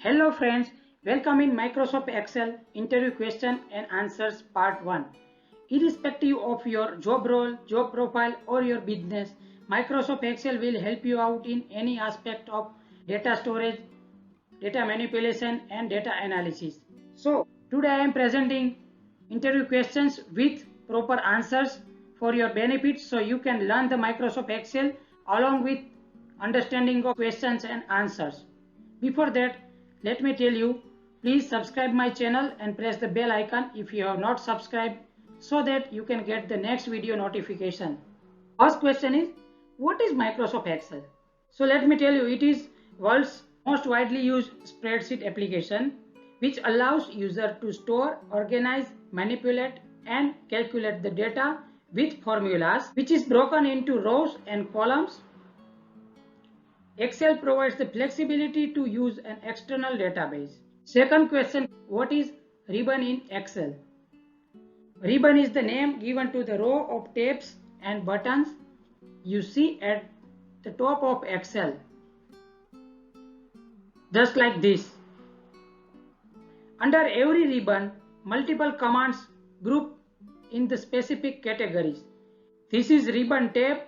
Hello friends, welcome in Microsoft Excel interview question and answers part 1. Irrespective of your job role, job profile or your business, Microsoft Excel will help you out in any aspect of data storage, data manipulation and data analysis. So today I am presenting interview questions with proper answers for your benefit so you can learn the Microsoft Excel along with understanding of questions and answers. Before that, let me tell you, please subscribe my channel and press the bell icon if you have not subscribed so that you can get the next video notification. First question is, what is Microsoft Excel? So let me tell you, it is world's most widely used spreadsheet application which allows user to store, organize, manipulate and calculate the data with formulas which is broken into rows and columns. Excel provides the flexibility to use an external database. Second question, what is ribbon in Excel? Ribbon is the name given to the row of tabs and buttons you see at the top of Excel. Just like this. Under every ribbon, multiple commands group in the specific categories. This is ribbon tab,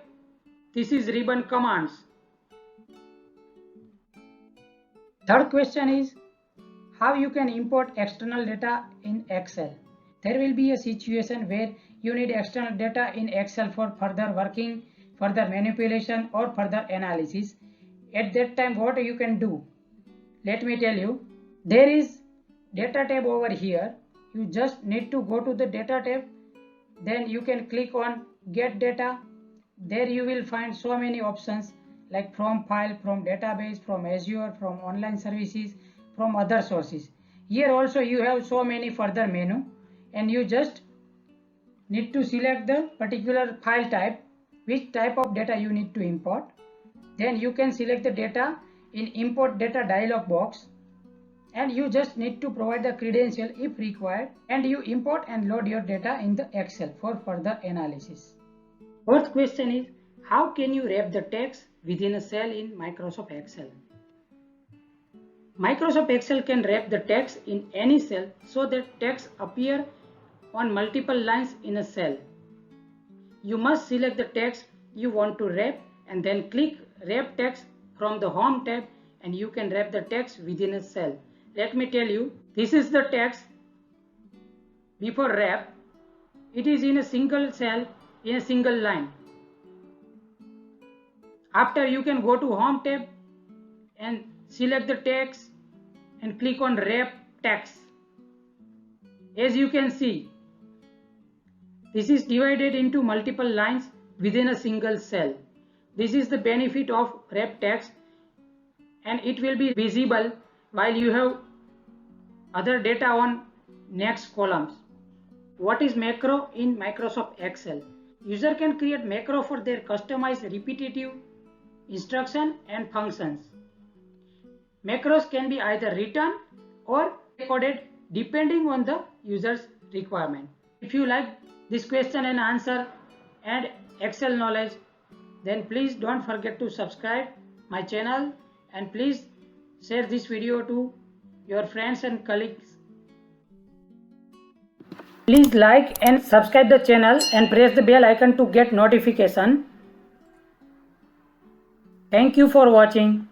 this is ribbon commands. Third question is how you can import external data in Excel. There will be a situation where you need external data in Excel for further working, further manipulation or further analysis. At that time what you can do? Let me tell you. There is data tab over here. You just need to go to the data tab. Then you can click on get data. There you will find so many options like from file, from database, from Azure, from online services, from other sources. Here also you have so many further menu and you just need to select the particular file type, which type of data you need to import. Then you can select the data in import data dialog box and you just need to provide the credential if required and you import and load your data in the Excel for further analysis. Fourth question is, how can you wrap the text within a cell in Microsoft Excel? Microsoft Excel can wrap the text in any cell so that text appear on multiple lines in a cell. You must select the text you want to wrap and then click wrap text from the home tab and you can wrap the text within a cell. Let me tell you, this is the text before wrap. It is in a single cell in a single line. After you can go to home tab and select the text and click on wrap text. As you can see, this is divided into multiple lines within a single cell. This is the benefit of wrap text and it will be visible while you have other data on next columns. What is macro in Microsoft Excel? User can create macro for their customized repetitive instruction and functions. Macros can be either written or recorded depending on the user's requirement. If you like this question and answer and Excel knowledge, then please don't forget to subscribe my channel and please share this video to your friends and colleagues. Please like and subscribe the channel and press the bell icon to get notification. Thank you for watching.